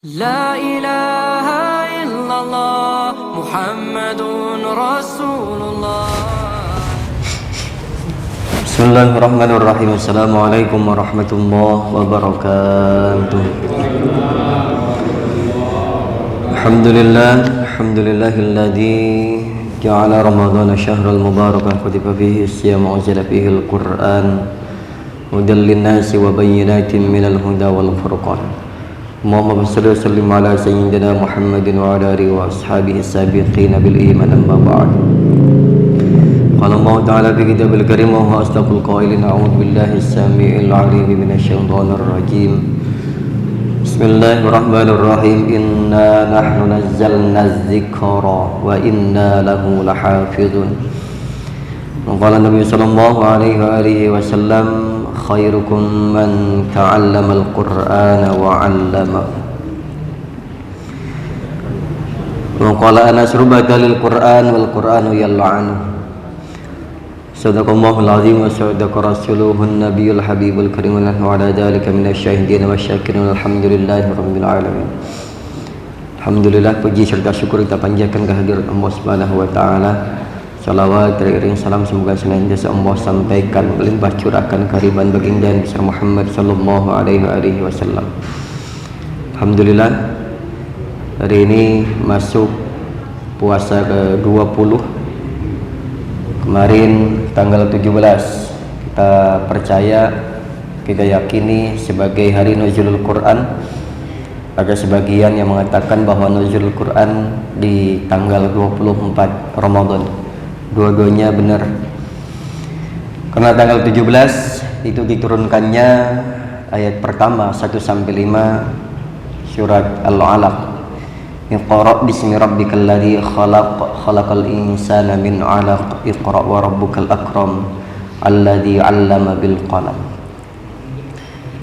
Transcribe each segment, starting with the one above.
لا إله إلا الله محمد رسول الله. Bismillahirrahmanirrahim. Assalamualaikum warahmatullahi wabarakatuh. Alhamdulillahilladzi ja'ala ramadhana syahral mubarakan kutiba fihi as-siyam wa anzala fihi al-Qur'an hudan lin-nasi wa bayyinatin minal huda wal furqan. Allahumma shalli wa sallim ala sayyidina Muhammadin wa ala alihi wa ashabihi as-sabiqin bil iman amma ba'd. Qala Allah ta'ala fi kitabil karim wa huwa asdaqul qailin a'udzu billahi as-sami'il 'alim minasy syaithanir rajim. Bismillahirrahmanirrahim. Inna nahnu nazzalna adh-dhikra wa inna lahu lahafizun. Qala Nabi sallallahu alaihi wasallam khairukum man ta'allama al-Qur'ana wa 'allamahu. Wa qala Anas rubata lil Qur'an wal Qur'anu yal'anu. Sadaqallahul azim wa sadaqa rasuluhun nabiyul habibul karim wa ala dzalika minasyahidin wa syakirin alhamdulillahi rabbil alamin. Alhamdulillah, puji serta syukur kita panjatkan kehadirat Allah Subhanahu wa taala. Salawat teriring salam semoga senantiasa Allah sampaikan melimpah curahkan kehadiran baginda besar Muhammad sallallahu alaihi wasallam. Alhamdulillah, hari ini masuk puasa ke-20. Kemarin tanggal 17 kita percaya, kita yakini sebagai hari nuzulul Quran. Ada sebagian yang mengatakan bahwa nuzulul Quran di tanggal 24 Ramadan. Dua-duanya benar. Karena tanggal 17 itu diturunkannya ayat pertama 1 sampai 5 surat Al-Alaq. Iqra bismi rabbikal ladzi khalaq khalaqal insana min 'alaq iqra wa rabbukal akram alladzi 'allama bil qalam.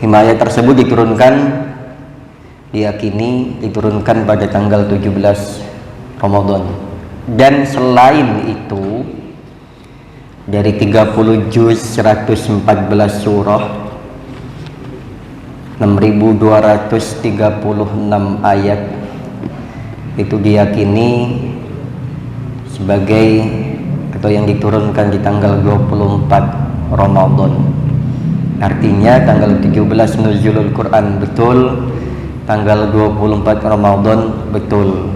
5 ayat tersebut diyakini diturunkan pada tanggal 17 Ramadan. Dan selain itu dari 30 juz 114 surah 6236 ayat itu diyakini sebagai atau yang diturunkan di tanggal 24 Ramadan. Artinya tanggal 17 nuzulul Quran betul, tanggal 24 Ramadan betul.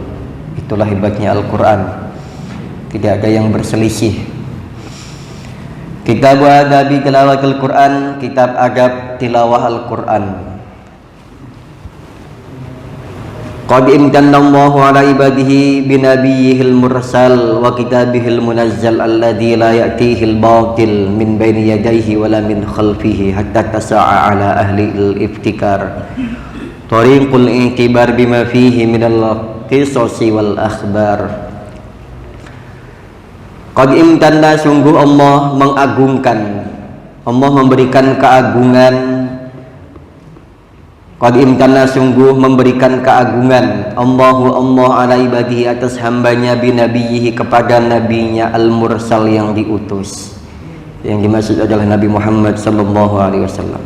Itulah hebatnya Al-Quran, tidak ada yang berselisih. Kitab adabi tilawatil Quran, kitab adab tilawah Al-Quran. Qad imtanallahu ala ibadihi binabiyyihil mursal wa kitabihil munazzal alladzi la ya'tihil batil min baini yadayhi wala min khalfihi hatta tasa'a ala ahli al-iftikar tariqul i'tibar bima fihi minal qisasi wal akhbar. Qad imtanna, sungguh Allah mengagungkan, Allah memberikan keagungan. Qad imtanna, sungguh memberikan keagungan Allah ala ibadihi atas hambanya binabiyihi kepada nabinya al-mursal yang diutus. Yang dimaksud adalah Nabi Muhammad sallallahu alaihi wasallam.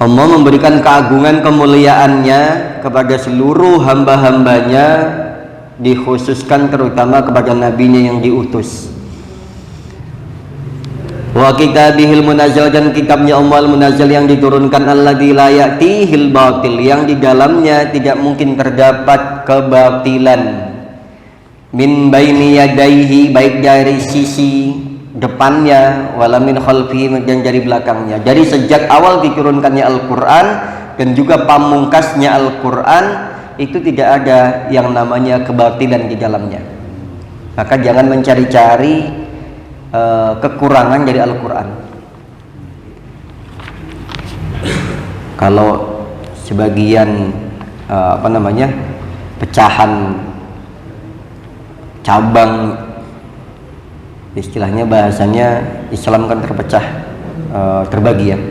Allah memberikan keagungan kemuliaannya kepada seluruh hamba-hambanya, dikhususkan terutama kepada nabinya yang diutus. Wa kitabihil munazzal, dan kitabnya Allah al-munazzal yang diturunkan alladzi la ya'tihil batil, yang di dalamnya tidak mungkin terdapat kebatilan. Min baini yadaihi, baik dari sisi depannya, wala min khalfihi, dan dari belakangnya. Dari sejak awal diturunkannya Al-Quran dan juga pamungkasnya Al-Quran itu tidak ada yang namanya kebatilan di dalamnya. Maka jangan mencari-cari kekurangan dari Al-Quran. Kalau sebagian pecahan cabang, istilahnya bahasanya Islam kan terpecah, terbagi ya.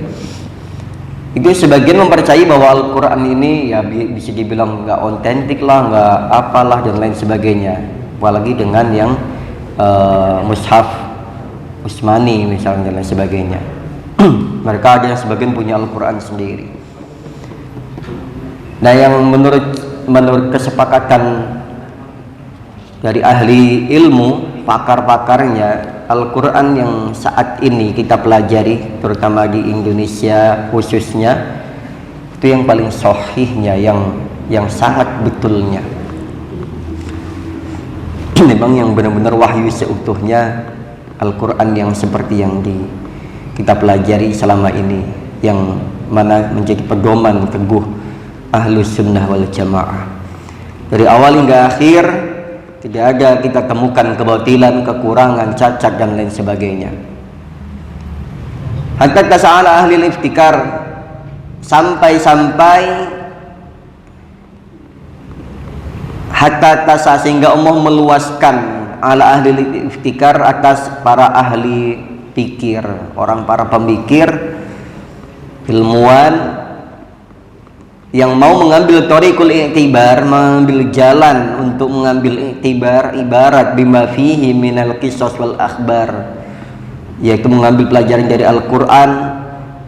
Itu sebagian mempercayai bahwa Al-Quran ini ya bisa dibilang nggak otentik lah, nggak apalah dan lain sebagainya. Apalagi dengan yang mushaf Utsmani misalnya dan lain sebagainya. Mereka ada yang sebagian punya Al-Quran sendiri. Nah, yang menurut kesepakatan dari ahli ilmu, pakar-pakarnya, Al-Quran yang saat ini kita pelajari, terutama di Indonesia khususnya, itu yang paling sahihnya, yang sangat betulnya. Memang yang benar-benar wahyu seutuhnya Al-Quran yang seperti yang kita pelajari selama ini, yang mana menjadi pedoman teguh Ahlus Sunnah wal Jamaah. Dari awal hingga akhir tidak ada kita temukan kebatilan, kekurangan, cacat dan lain sebagainya. Hatta tasa'ala ahli iftikar, sampai hatta tasa, sehingga Allah meluaskan ala ahli iftikar, atas para ahli pikir, orang para pemikir, ilmuwan yang mau mengambil thariqul i'tibar, mengambil jalan untuk mengambil i'tibar, ibarat bima fihi minal qisas wal akhbar, yaitu mengambil pelajaran dari Al-Quran,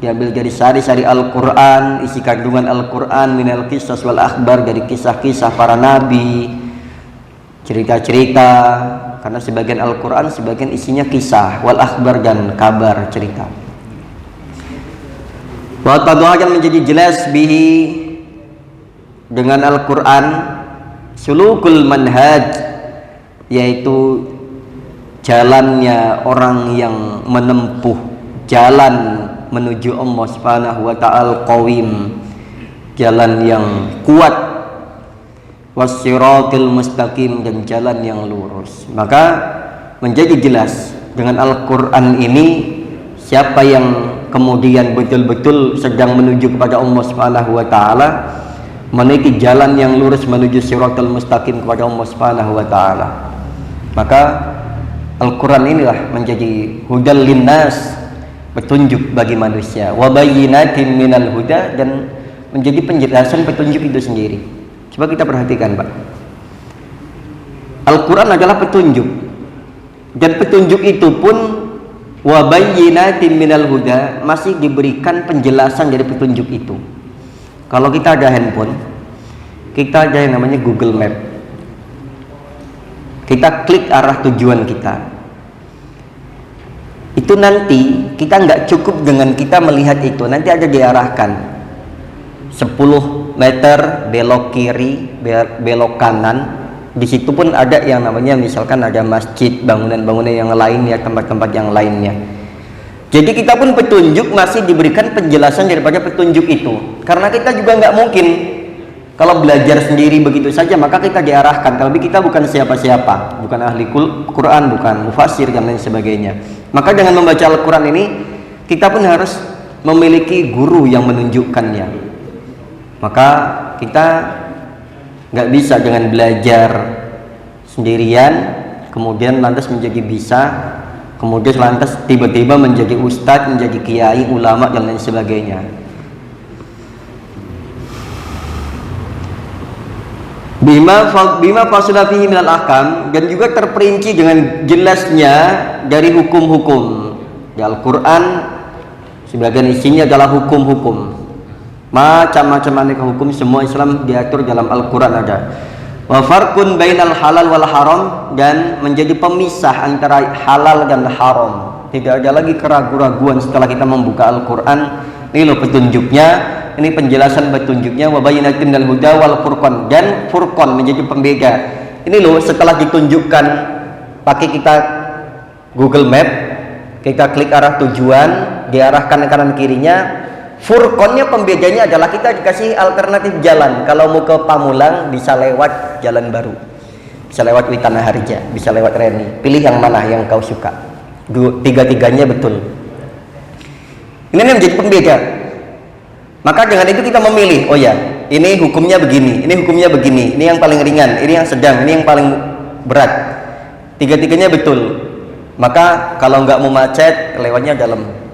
diambil dari sari-sari Al-Quran, isi kandungan Al-Quran, minal qisas wal akhbar, dari kisah-kisah para nabi, cerita-cerita, karena sebagian Al-Quran sebagian isinya kisah, wal akhbar dan kabar, cerita. Wa tadhakan menjadi jelas bihi, dengan Al-Quran, sulukul manhaj, yaitu jalannya orang yang menempuh jalan menuju Allah Subhanahu wa ta'ala qawim, jalan yang kuat, wassiratil mustaqim, dan jalan yang lurus. Maka menjadi jelas dengan Al-Quran ini siapa yang kemudian betul-betul sedang menuju kepada Allah Subhanahu wa ta'ala, menaiki jalan yang lurus menuju siratal mustaqim kepada Allah Subhanahu wa ta'ala. Maka Al-Quran inilah menjadi hudal linnas, petunjuk bagi manusia, wa bayyinatin minal huda, dan menjadi penjelasan petunjuk itu sendiri. Coba kita perhatikan, Pak. Al-Quran adalah petunjuk, dan petunjuk itu pun wa bayyinatin minal huda, masih diberikan penjelasan dari petunjuk itu. Kalau kita ada handphone, kita ada yang namanya Google Map. Kita klik arah tujuan kita. Itu nanti kita nggak cukup dengan kita melihat itu, nanti ada diarahkan 10 meter belok kiri, belok kanan. Di situ pun ada yang namanya, misalkan ada masjid, bangunan-bangunan yang lainnya, tempat-tempat yang lainnya. Jadi kita pun petunjuk masih diberikan penjelasan daripada petunjuk itu, karena kita juga nggak mungkin kalau belajar sendiri begitu saja, maka kita diarahkan. Tapi kita bukan siapa-siapa, bukan ahli Quran, bukan mufassir dan lain sebagainya. Maka dengan membaca Al-Quran ini, kita pun harus memiliki guru yang menunjukkannya. Maka kita nggak bisa dengan belajar sendirian kemudian lantas menjadi bisa, kemudian lantas tiba-tiba menjadi ustadz, menjadi kiai, ulama dan lain sebagainya. Bima fasula fihi minal ahkam, dan juga terperinci dengan jelasnya dari hukum-hukum. Di Al-Quran sebagian isinya adalah hukum-hukum, macam-macam aneka hukum, semua Islam diatur dalam Al-Quran ada. Wa farqun bainal halal wal haram, dan menjadi pemisah antara halal dan haram. Tidak ada lagi keraguan-raguan setelah kita membuka Al-Quran. Ini loh petunjuknya, ini penjelasan petunjuknya. Wa bayyinatin minal huda wal furqan, dan furqan menjadi pembeda. Ini loh setelah ditunjukkan, pakai kita Google Map, kita klik arah tujuan, diarahkan ke kanan kirinya. Furqannya, pembedanya adalah kita dikasih alternatif jalan. Kalau mau ke Pamulang bisa lewat jalan baru, bisa lewat Witana Harja, bisa lewat Reni. Pilih yang mana yang kau suka. Tiga-tiganya betul. Ini yang menjadi pembeda. Maka dengan itu kita memilih, oh ya, ini hukumnya begini, ini hukumnya begini, ini yang paling ringan, ini yang sedang, ini yang paling berat. Tiga-tiganya betul. Maka kalau nggak mau macet, lewatnya dalam.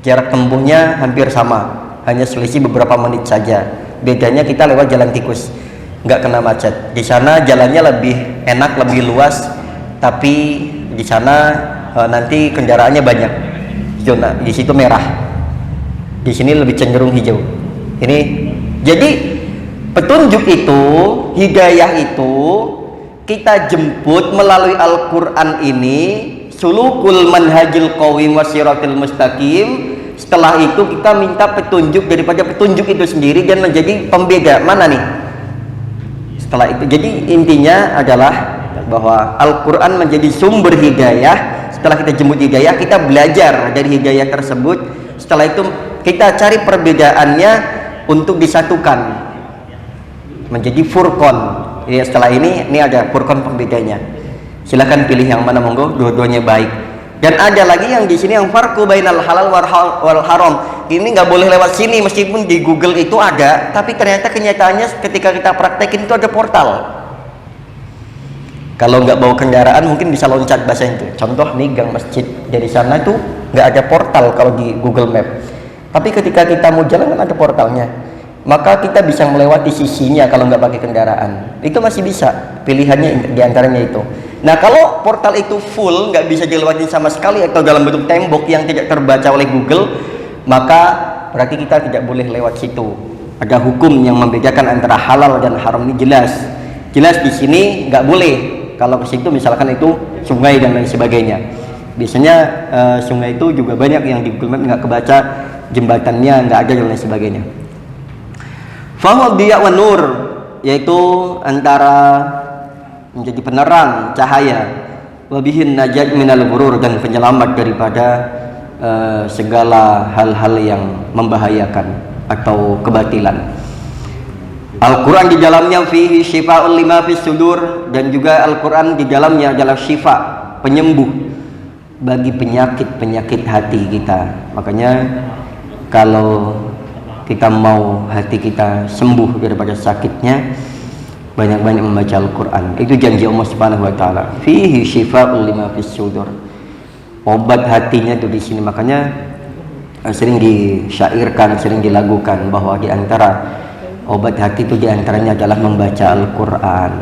Jarak tempuhnya hampir sama, hanya selisih beberapa menit saja. Bedanya kita lewat jalan tikus, nggak kena macet. Di sana jalannya lebih enak, lebih luas, tapi di sana nanti kendaraannya banyak. Zona di situ merah, di sini lebih cenderung hijau. Ini jadi Petunjuk itu, hidayah itu kita jemput melalui Al-Quran ini, sulukul manhajil qawim wasiratil mustaqim. Setelah itu kita minta petunjuk daripada petunjuk itu sendiri dan menjadi pembeda mana nih setelah itu. Jadi intinya adalah bahwa Al-Quran menjadi sumber hidayah. Setelah kita jemput hidayah, kita belajar dari hidayah tersebut. Setelah itu kita cari perbedaannya untuk disatukan menjadi furqan. Ya, setelah ini ada furqan pembedanya. Silahkan pilih yang mana, monggo, dua-duanya baik. Dan ada lagi yang di sini yang farqu bainal halal wal haram. Ini nggak boleh lewat sini, meskipun di Google itu ada, tapi ternyata kenyataannya ketika kita praktekin itu ada portal. Kalau nggak bawa kendaraan mungkin bisa loncat bahasa itu. Contoh nih, gang masjid dari sana tuh nggak ada portal kalau di Google Map. Tapi ketika kita mau jalan kan ada portalnya. Maka kita bisa melewati sisinya kalau nggak pakai kendaraan. Itu masih bisa, pilihannya diantaranya itu. Nah, kalau portal itu full, nggak bisa dilewatin sama sekali atau dalam bentuk tembok yang tidak terbaca oleh Google, maka berarti kita tidak boleh lewat situ. Ada hukum yang membedakan antara halal dan haram, ini jelas. Jelas di sini nggak boleh. Kalau ke situ misalkan itu sungai dan lain sebagainya. Biasanya sungai itu juga banyak yang di Google Map nggak kebaca, jembatannya nggak ada dan lain sebagainya. Fahuwa diya wa nur, yaitu antara menjadi penerang, cahaya, wabihin najat minal ghurur, dan penyelamat daripada segala hal-hal yang membahayakan atau kebatilan. Al-Quran di dalamnya fihi syifa'ul lima fis sudur, dan juga Al-Quran di dalamnya adalah syifa, penyembuh bagi penyakit-penyakit hati kita. Makanya kalau kita mau hati kita sembuh daripada sakitnya, banyak-banyak membaca Al-Quran. Itu janji Allah Subhanahu wa taala. Fihi syifa'ul lima fis sudur. Obat hatinya itu di sini. Makanya sering disyairkan, sering dilagukan bahwa di antara obat hati itu di antaranya adalah membaca Al-Quran.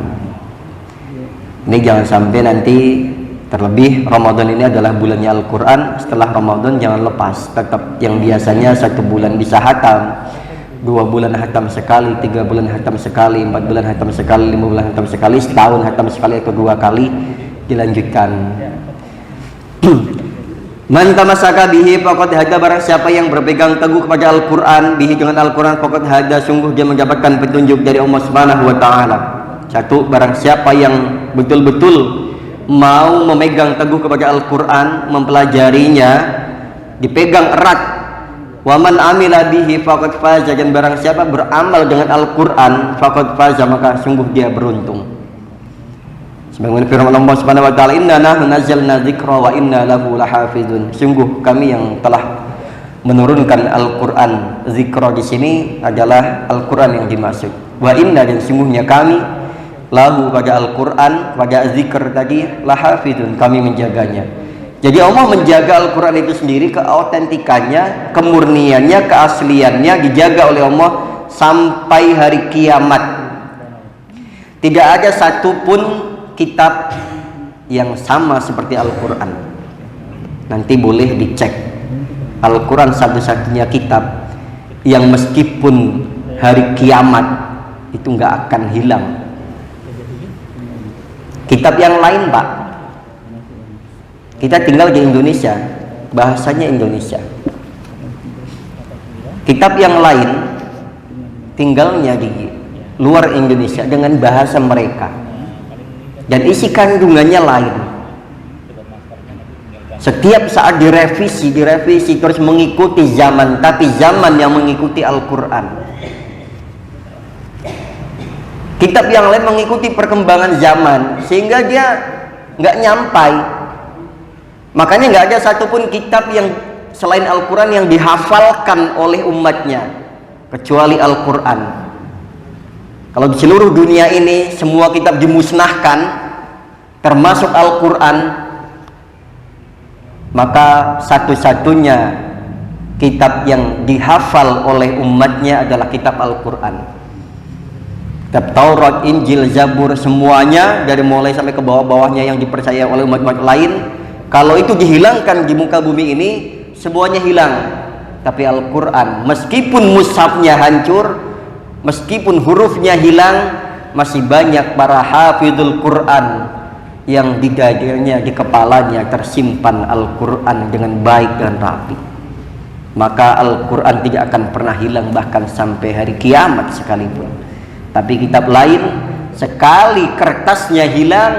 Ini jangan sampai nanti, terlebih Ramadan ini adalah bulannya Al-Quran. Setelah Ramadan jangan lepas, tetap yang biasanya 1 bulan bisa hatam, 2 bulan hatam sekali, 3 bulan hatam sekali, 4 bulan hatam sekali, 5 bulan hatam sekali, setahun hatam sekali atau 2 kali, dilanjutkan. Man tamassaka bihi faqad hada, barang siapa yang berpegang teguh kepada Al-Quran, bihi dengan Al-Quran, faqad hada, sungguh dia mendapatkan petunjuk dari Allah Subhanahu wa taala. Satu, barang siapa yang betul-betul mau memegang teguh kepada Al-Quran, mempelajarinya, dipegang erat. Waman amila bihi faqad faza, dan barang siapa beramal dengan Al-Quran, faqad faza, maka sungguh dia beruntung. Sebagaimana firman Allah Subhanahu wa taala, inna nahnu nazzalna dzikra wa inna lahu lahafizun. Sungguh kami yang telah menurunkan Al-Quran. Zikra di sini adalah Al-Quran yang dimaksud. Wa inna, dan sungguhnya kami, lahu pada Al-Quran, pada zikr tadi, lahafizun, kami menjaganya. Jadi Allah menjaga Al-Quran itu sendiri, keautentikannya, kemurniannya, keasliannya dijaga oleh Allah sampai hari kiamat. Tidak ada satupun kitab yang sama seperti Al-Quran. Nanti boleh dicek, Al-Quran satu-satunya kitab yang meskipun hari kiamat itu nggak akan hilang. Kitab yang lain, Pak, kita tinggal di Indonesia, bahasanya Indonesia. Kitab yang lain tinggalnya di luar Indonesia dengan bahasa mereka, dan isi kandungannya lain. Setiap saat direvisi terus mengikuti zaman, tapi zaman yang mengikuti Al-Quran. Kitab yang lain mengikuti perkembangan zaman sehingga dia nggak nyampai. Makanya nggak ada satupun kitab yang selain Al-Quran yang dihafalkan oleh umatnya kecuali Al-Quran. Kalau di seluruh dunia ini semua kitab dimusnahkan termasuk Al-Quran, maka satu-satunya kitab yang dihafal oleh umatnya adalah kitab Al-Quran. Kitab Taurat, Injil, Zabur, semuanya dari mulai sampai ke bawah-bawahnya yang dipercaya oleh umat-umat lain, kalau itu dihilangkan di muka bumi ini, semuanya hilang. Tapi Al-Quran, meskipun mushafnya hancur, Meskipun hurufnya hilang, masih banyak para hafidhul Quran yang di dadanya, di kepalanya tersimpan Al-Quran dengan baik dan rapi. Maka Al-Quran tidak akan pernah hilang bahkan sampai hari kiamat sekalipun. Tapi kitab lain, sekali kertasnya hilang,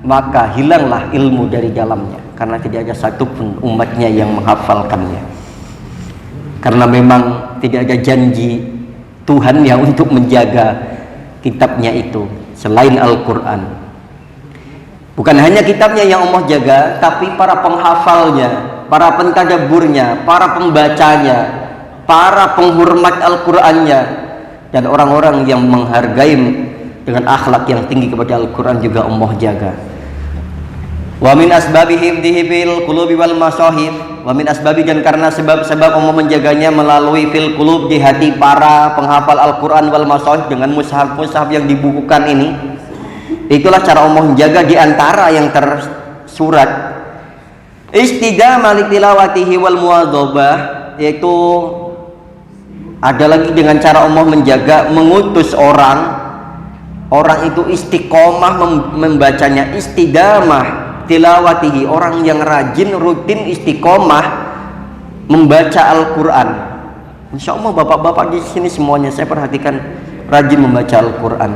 maka hilanglah ilmu dari dalamnya, karena tidak ada satupun umatnya yang menghafalkannya. Karena memang tidak ada janji Tuhan yang untuk menjaga kitabnya itu selain Al-Quran. Bukan hanya kitabnya yang Allah jaga, tapi para penghafalnya, para pentadabburnya, para pembacanya, para penghormat Al-Qur'annya, dan orang-orang yang menghargai dengan akhlak yang tinggi kepada Al-Qur'an juga Allah jaga. Wa min asbabi hifdhihi fil qulubi wal masahif, wa min asbabi, dan karena sebab-sebab Allah menjaganya melalui fil qulub, di hati para penghafal Al-Qur'an, wal masahif, dengan mushaf-mushaf yang dibukukan ini. Itulah cara Allah menjaga, di antara yang tersurat istidamah tilawatihi wal muwadzabah, yaitu ada lagi dengan cara Allah menjaga, mengutus orang itu istiqomah membacanya, istidamah tilawatihi, orang yang rajin rutin istiqomah membaca Al-Quran. Insya Allah bapak-bapak di sini semuanya saya perhatikan rajin membaca Al-Quran,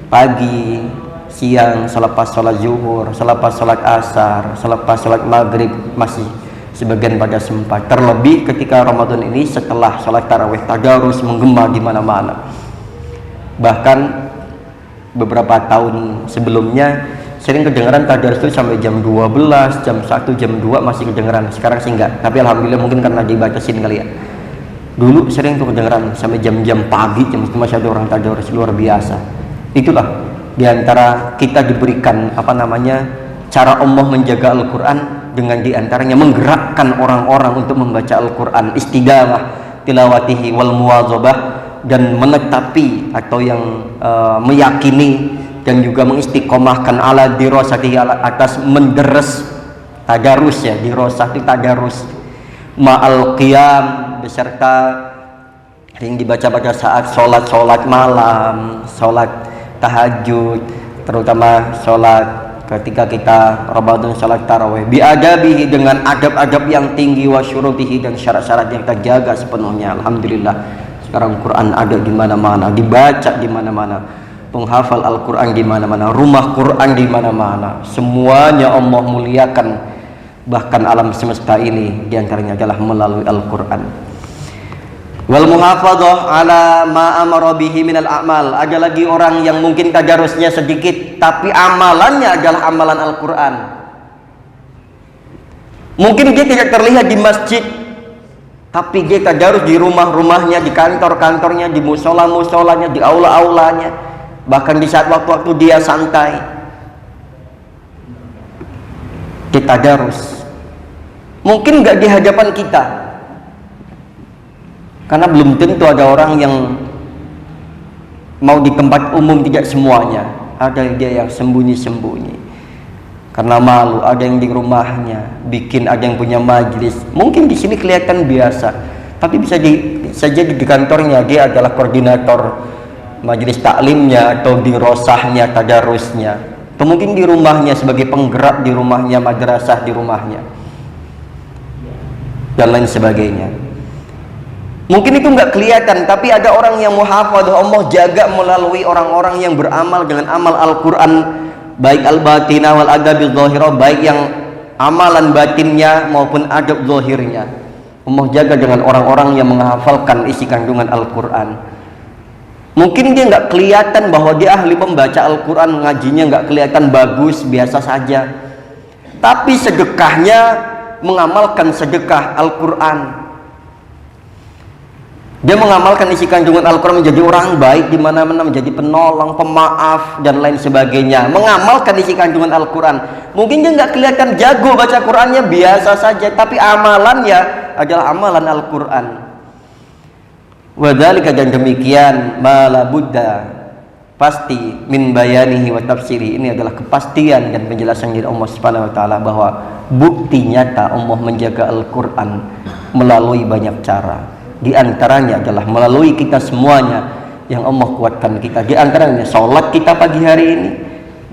pagi, siang, selepas sholat zuhur, selepas sholat asar, selepas sholat maghrib, masih sebagian pada sempat. Terlebih ketika Ramadan ini setelah sholat tarawih, tadarus menggema di mana-mana. Bahkan beberapa tahun sebelumnya sering kedengaran tadarus itu sampai jam 12, jam 1, jam 2 masih kedengaran. Sekarang sih enggak, tapi alhamdulillah mungkin karena dibatasin kali ya. Dulu sering tuh kedengaran sampai jam-jam pagi, jam itu masih ada orang tadarus, luar biasa. Itulah diantara kita diberikan cara Allah menjaga Al-Quran, dengan diantaranya menggerakkan orang-orang untuk membaca Al-Quran, istidamah tilawatihi wal muwadzabah, dan menetapi atau yang meyakini dan juga mengistiqomahkan ala dirosati, atas menderes tadarus ya, dirosah itu tadarus, ma'al qiyam, beserta yang dibaca pada saat sholat malam, sholat tahajud, terutama sholat ketika kita Ramadan, sholat tarawih, biadabihi, dengan adab-adab yang tinggi, wa syurutihi, dan syarat-syarat yang kita jaga sepenuhnya. Alhamdulillah sekarang Quran ada di mana-mana, dibaca di mana-mana, penghafal Al-Quran di mana-mana, rumah Quran di mana-mana, semuanya Allah muliakan. Bahkan alam semesta ini diantaranya adalah melalui Al-Quran. Wal muhafadzah ala ma amara bihi minal a'mal, ada lagi orang yang mungkin tadarusnya sedikit tapi amalannya adalah amalan Al-Quran. Mungkin dia tidak terlihat di masjid, tapi dia tadarus di rumah-rumahnya, di kantor-kantornya, di musola-musolanya, di aula-aulanya, bahkan di saat waktu-waktu dia santai kita tadarus. Mungkin nggak di hadapan kita, karena belum tentu ada orang yang mau di tempat umum, tidak semuanya. Ada dia yang sembunyi-sembunyi karena malu, ada yang di rumahnya bikin, ada yang punya majlis. Mungkin di sini kelihatan biasa, tapi bisa saja di kantornya dia adalah koordinator majelis taklimnya, atau di rosahnya, tadarusnya, atau mungkin di rumahnya sebagai penggerak di rumahnya, madrasah di rumahnya, dan lain sebagainya. Mungkin itu nggak kelihatan, tapi ada orang yang muhafadzah, Allah jaga melalui orang-orang yang beramal dengan amal Al-Quran, baik al-batinah wal adabil zahirah, baik yang amalan batinnya maupun adab zahirnya. Allah jaga dengan orang-orang yang menghafalkan isi kandungan Al-Quran. Mungkin dia nggak kelihatan bahwa dia ahli membaca Al-Quran, ngajinya nggak kelihatan bagus, biasa saja, tapi sedekahnya mengamalkan sedekah Al-Quran. Dia mengamalkan isi kandungan Al-Quran, menjadi orang baik di mana-mana, menjadi penolong, pemaaf, dan lain sebagainya. Mengamalkan isi kandungan Al-Quran. Mungkin dia nggak kelihatan jago baca Qurannya, biasa saja, tapi amalannya adalah amalan Al-Quran. Wadzalika, dan demikian, mala buddha, pasti, min bayanihi wa tafsiri, ini adalah kepastian dan penjelasan dari Allah Subhanahu wa taala bahwa bukti nyata Allah menjaga Al-Quran melalui banyak cara. Di antaranya adalah melalui kita semuanya yang Allah kuatkan kita. Di antaranya sholat kita pagi hari ini,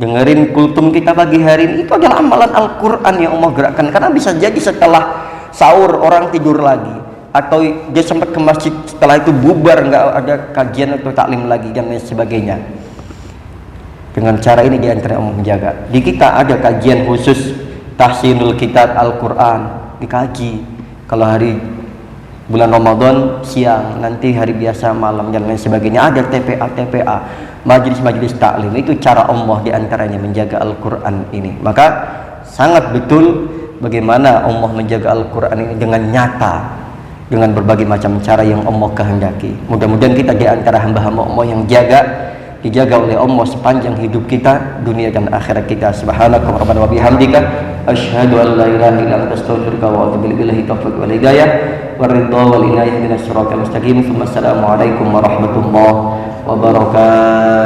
dengerin kultum kita pagi hari ini, itu adalah amalan Al-Quran yang Allah gerakkan. Karena bisa jadi setelah sahur orang tidur lagi, atau dia sempat ke masjid, setelah itu bubar, nggak ada kajian atau taklim lagi dan lain sebagainya. Dengan cara ini diantara Allah menjaga. Di kita ada kajian khusus tahsinul kitab Al-Quran, dikaji. Kalau hari bulan Ramadan siang, nanti hari biasa malam dan lain sebagainya. Ada TPA, majelis-majelis taklim. Itu cara Allah diantaranya menjaga Al-Quran ini. Maka sangat betul bagaimana Allah menjaga Al-Quran ini dengan nyata, dengan berbagai macam cara yang Allah kehendaki. Mudah-mudahan kita di antara hamba-hamba Allah yang dijaga oleh Allah sepanjang hidup kita, dunia dan akhirat kita. Subhanaka rabbana wa bihamdika asyhadu an la ilaha illa anta astaghfiruka wa atubu ilaik. Taufiq wal hidayah war ridha wal inayah ihdinas siratal mustaqim. Assalamualaikum warahmatullahi wabarakatuh.